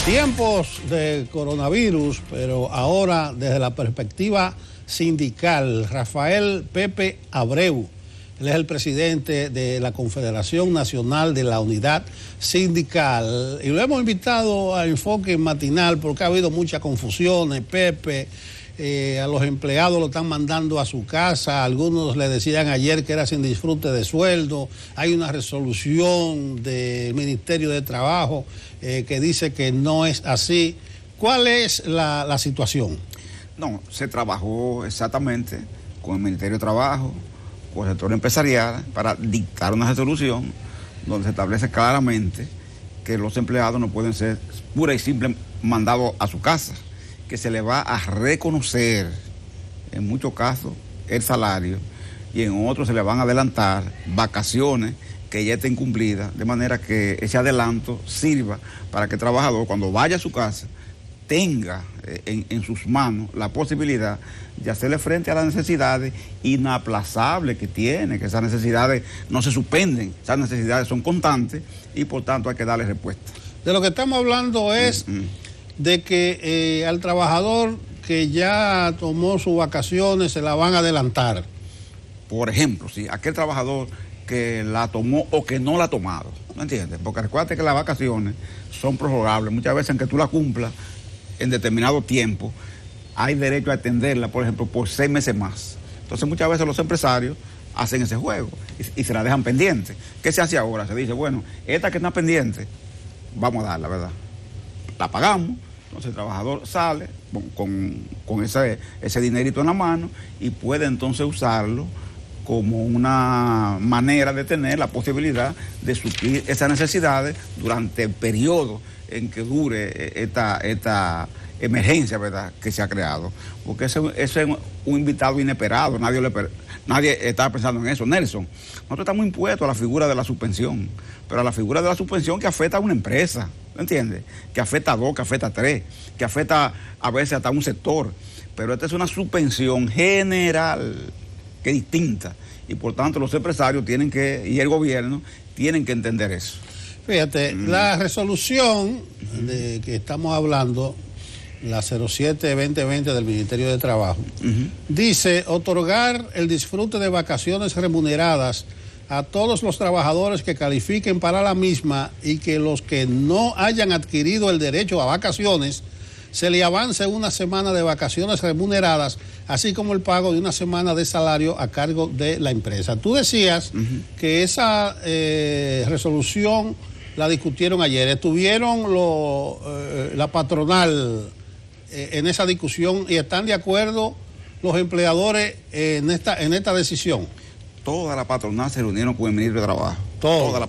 Tiempos de coronavirus, pero ahora desde la perspectiva sindical. Rafael Pepe Abreu, él es el presidente de la Confederación Nacional de la Unidad Sindical. Y lo hemos invitado a Enfoque Matinal porque ha habido muchas confusiones. Pepe, a los empleados lo están mandando a su casa. Algunos le decían ayer que era sin disfrute de sueldo. Hay una resolución del Ministerio de Trabajo que dice que no es así. ¿Cuál es la situación? No, se trabajó exactamente con el Ministerio de Trabajo, con el sector empresarial, para dictar una resolución donde se establece claramente que los empleados no pueden ser pura y simple mandados a su casa, que se les va a reconocer en muchos casos el salario y en otros se les van a adelantar vacaciones que ya estén cumplidas, de manera que ese adelanto sirva para que el trabajador, cuando vaya a su casa, tenga en sus manos la posibilidad de hacerle frente a las necesidades inaplazables que tiene, que esas necesidades no se suspenden, esas necesidades son constantes y por tanto hay que darle respuesta. De lo que estamos hablando es de que al trabajador que ya tomó sus vacaciones se la van a adelantar. Por ejemplo, si aquel trabajador que la tomó o que no la ha tomado, ¿no entiendes? Porque recuerda que las vacaciones son prorrogables, muchas veces aunque tú la cumplas en determinado tiempo, hay derecho a extenderla, por ejemplo, por 6 meses más. Entonces muchas veces los empresarios hacen ese juego y se la dejan pendiente. ¿Qué se hace ahora? Se dice, bueno, esta que está pendiente, vamos a darla, ¿verdad? La pagamos, entonces el trabajador sale con ese dinerito en la mano y puede entonces usarlo como una manera de tener la posibilidad de suplir esas necesidades durante el periodo en que dure esta emergencia, ¿verdad?, que se ha creado. Porque ese es un invitado inesperado, nadie estaba pensando en eso. Nelson, nosotros estamos impuestos a la figura de la suspensión, pero a la figura de la suspensión que afecta a una empresa, ¿me entiendes? Que afecta a 2, que afecta a 3, que afecta a veces hasta a un sector. Pero esta es una suspensión general, que es distinta, y por tanto los empresarios y el gobierno tienen que entender eso. Fíjate, la resolución de que estamos hablando, la 07-2020 del Ministerio de Trabajo, dice otorgar el disfrute de vacaciones remuneradas a todos los trabajadores que califiquen para la misma y que los que no hayan adquirido el derecho a vacaciones se le avance una semana de vacaciones remuneradas, así como el pago de una semana de salario a cargo de la empresa. Tú decías que esa resolución la discutieron ayer. ¿Estuvieron la patronal en esa discusión y están de acuerdo los empleadores en esta decisión? Toda la patronal se reunieron con el ministro de Trabajo. Toda la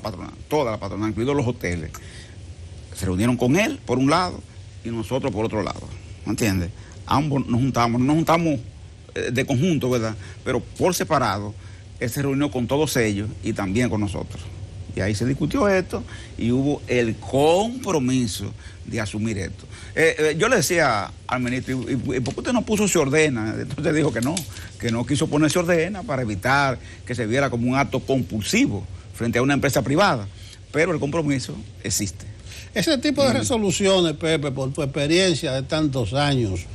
patronal, incluidos los hoteles. Se reunieron con él, por un lado, y nosotros por otro lado, ¿me entiendes? Ambos nos juntamos de conjunto, ¿verdad? Pero por separado, él se reunió con todos ellos y también con nosotros. Y ahí se discutió esto y hubo el compromiso de asumir esto. Yo le decía al ministro, ¿y por qué usted no puso se ordena? Entonces dijo que no quiso ponerse ordena para evitar que se viera como un acto compulsivo frente a una empresa privada. Pero el compromiso existe. Ese tipo de resoluciones, Pepe, por tu experiencia de tantos años,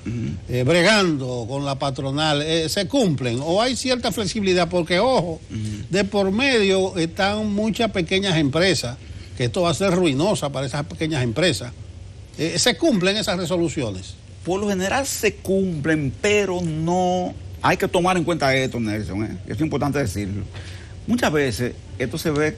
bregando con la patronal, ¿se cumplen o hay cierta flexibilidad? Porque, ojo, de por medio están muchas pequeñas empresas, que esto va a ser ruinosa para esas pequeñas empresas. ¿Se cumplen esas resoluciones? Por lo general se cumplen, pero no... Hay que tomar en cuenta esto, Nelson, es importante decirlo. Muchas veces esto se ve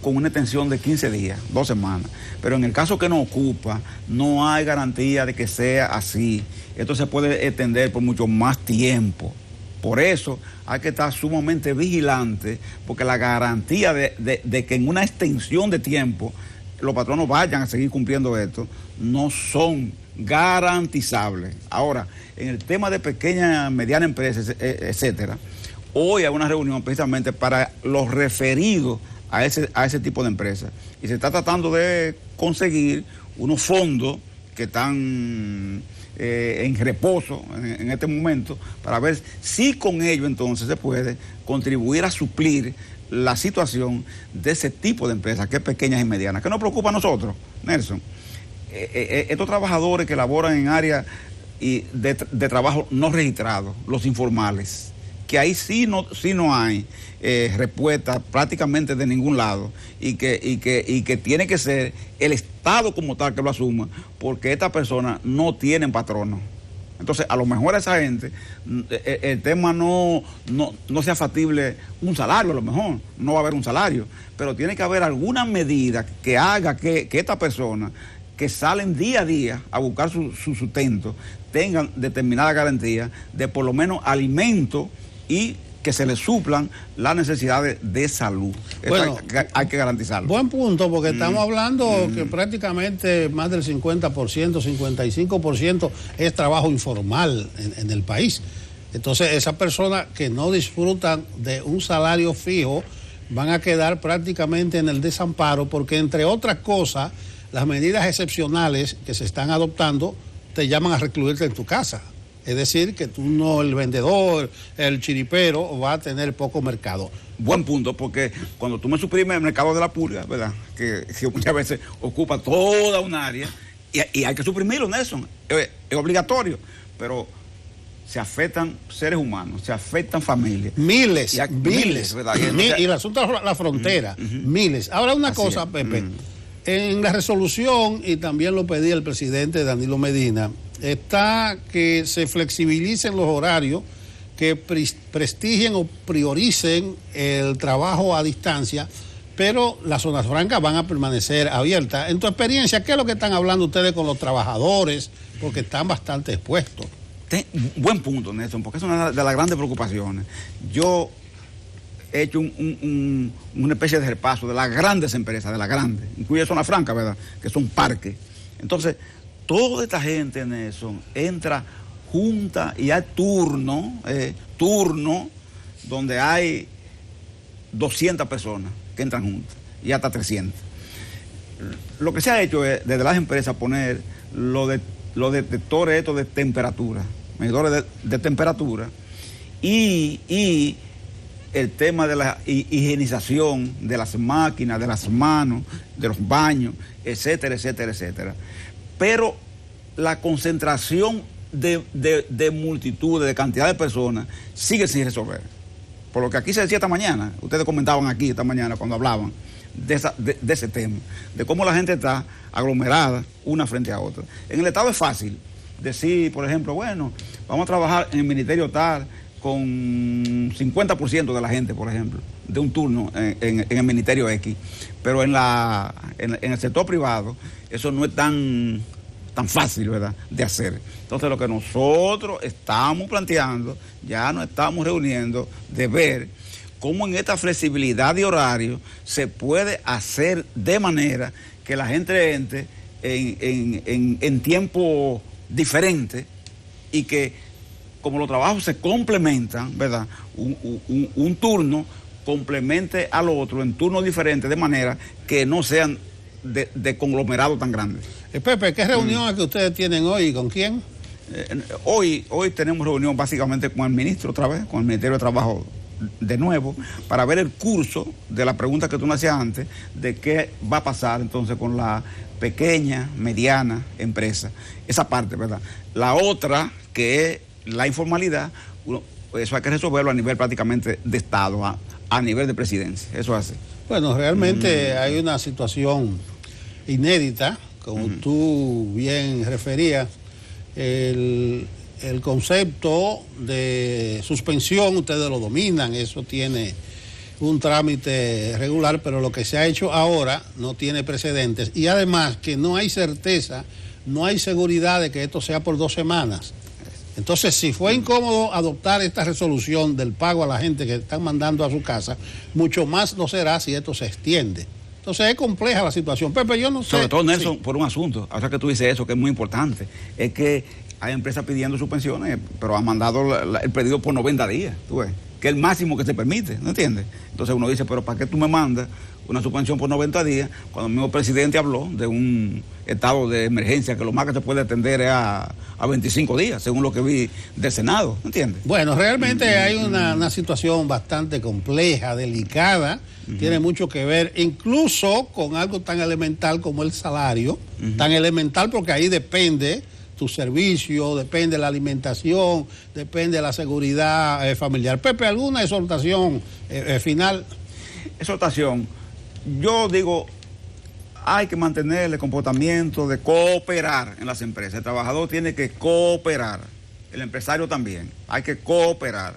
con una extensión de 15 días, 2 semanas. Pero en el caso que nos ocupa, no hay garantía de que sea así. Esto se puede extender por mucho más tiempo. Por eso hay que estar sumamente vigilante, porque la garantía de que en una extensión de tiempo los patronos vayan a seguir cumpliendo esto, no son garantizables. Ahora, en el tema de pequeñas, medianas empresas, etcétera, hoy hay una reunión precisamente para los referidos a ese tipo de empresas. Y se está tratando de conseguir unos fondos que están en reposo en este momento, para ver si con ello entonces se puede contribuir a suplir la situación de ese tipo de empresas, que es pequeñas y medianas, que nos preocupa a nosotros, Nelson. estos trabajadores que laboran en áreas de trabajo no registrados, los informales, que ahí sí no hay respuesta prácticamente de ningún lado y que tiene que ser el Estado como tal que lo asuma, porque estas personas no tienen patrono. Entonces, a lo mejor a esa gente el tema no sea factible un salario, a lo mejor no va a haber un salario, pero tiene que haber alguna medida que haga que estas personas que salen día a día a buscar su sustento tengan determinada garantía de por lo menos alimento y que se les suplan las necesidades de salud. Bueno, hay que garantizarlo. Buen punto, porque estamos hablando que prácticamente más del 50%, 55% es trabajo informal en el país. Entonces, esas personas que no disfrutan de un salario fijo van a quedar prácticamente en el desamparo, porque entre otras cosas, las medidas excepcionales que se están adoptando te llaman a recluirte en tu casa. Es decir, que tú no, el vendedor, el chiripero, va a tener poco mercado. Buen punto, porque cuando tú me suprimes el mercado de la pulga, ¿verdad? Que muchas veces ocupa toda un área, y hay que suprimirlo, Nelson, es obligatorio, pero se afectan seres humanos, se afectan familias. Miles, ¿verdad? Y el asunto de la frontera, miles. Ahora una cosa, Pepe, en la resolución, y también lo pedía el presidente Danilo Medina, está que se flexibilicen los horarios, que prestigien o prioricen el trabajo a distancia, pero las zonas francas van a permanecer abiertas. En tu experiencia, ¿qué es lo que están hablando ustedes con los trabajadores? Porque están bastante expuestos. Buen punto, Nelson, porque es una de las grandes preocupaciones. Yo he hecho una especie de repaso de las grandes empresas, de las grandes, incluye zona franca, ¿verdad?, que son parques. Entonces, toda esta gente, Nelson, entra junta y hay turno donde hay 200 personas que entran juntas y hasta 300. Lo que se ha hecho es, desde las empresas, poner los detectores estos de temperatura, medidores de temperatura y el tema de la higienización de las máquinas, de las manos, de los baños, etcétera, etcétera, etcétera. Pero la concentración de multitudes, de cantidad de personas, sigue sin resolver. Por lo que aquí se decía esta mañana, ustedes comentaban aquí esta mañana cuando hablaban de ese tema, de cómo la gente está aglomerada una frente a otra. En el Estado es fácil decir, por ejemplo, bueno, vamos a trabajar en el ministerio tal con 50% de la gente, por ejemplo, de un turno en el ministerio X, pero en el sector privado eso no es tan fácil, ¿verdad?, de hacer. Entonces, lo que nosotros estamos planteando, ya nos estamos reuniendo, de ver cómo en esta flexibilidad de horario se puede hacer de manera que la gente entre en tiempo diferente y que, como los trabajos se complementan, ¿verdad?, un turno complemente al otro en turnos diferentes, de manera que no sean de conglomerado tan grandes. Pepe, ¿qué reunión es que ustedes tienen hoy y con quién? Hoy tenemos reunión básicamente con el ministro otra vez, con el Ministerio de Trabajo de nuevo, para ver el curso de la pregunta que tú me hacías antes, de qué va a pasar entonces con la pequeña, mediana empresa. Esa parte, ¿verdad? La otra, que es la informalidad, eso hay que resolverlo a nivel prácticamente de Estado, a nivel de presidencia. Eso es así. Bueno, realmente hay una situación inédita, como tú bien referías. El concepto de suspensión, ustedes lo dominan, eso tiene un trámite regular, pero lo que se ha hecho ahora no tiene precedentes. Y además que no hay certeza, no hay seguridad de que esto sea por 2 semanas. Entonces, si fue incómodo adoptar esta resolución del pago a la gente que están mandando a su casa, mucho más lo será si esto se extiende. Entonces, es compleja la situación. Pepe, yo no sé. Sobre todo, Nelson, sí, por un asunto, ahora que tú dices eso, que es muy importante, es que hay empresas pidiendo suspensiones, pero han mandado el pedido por 90 días, tú ves. que es el máximo que se permite, ¿no entiendes? Entonces uno dice, pero ¿para qué tú me mandas una suspensión por 90 días cuando el mismo presidente habló de un estado de emergencia que lo más que se puede atender es a 25 días, según lo que vi del Senado, ¿no entiendes? Bueno, realmente hay una situación bastante compleja, delicada, tiene mucho que ver incluso con algo tan elemental como el salario, tan elemental porque ahí depende tu servicio, depende la alimentación, depende la seguridad familiar. Pepe, ¿alguna exhortación final? Exhortación, yo digo, hay que mantener el comportamiento de cooperar en las empresas. El trabajador tiene que cooperar, el empresario también, hay que cooperar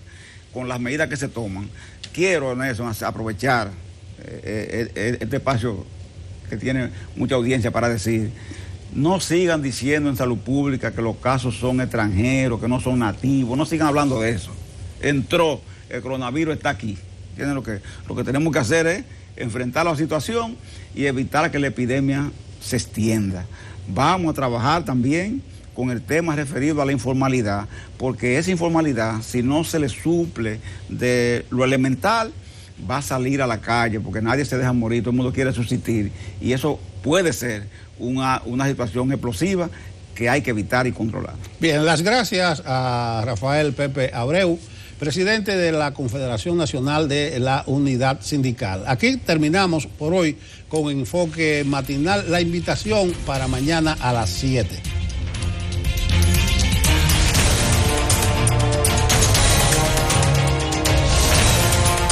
con las medidas que se toman. Quiero, Nelson, aprovechar este espacio que tiene mucha audiencia para decir, no sigan diciendo en salud pública que los casos son extranjeros, que no son nativos, no sigan hablando de eso. Entró, el coronavirus está aquí. ¿Entienden? Lo que tenemos que hacer es enfrentar la situación y evitar que la epidemia se extienda. Vamos a trabajar también con el tema referido a la informalidad, porque esa informalidad, si no se le suple de lo elemental, va a salir a la calle, porque nadie se deja morir, todo el mundo quiere subsistir, y eso puede ser una situación explosiva que hay que evitar y controlar. Bien, las gracias a Rafael Pepe Abreu, presidente de la Confederación Nacional de la Unidad Sindical. Aquí terminamos por hoy con Enfoque Matinal. La invitación para mañana a las 7.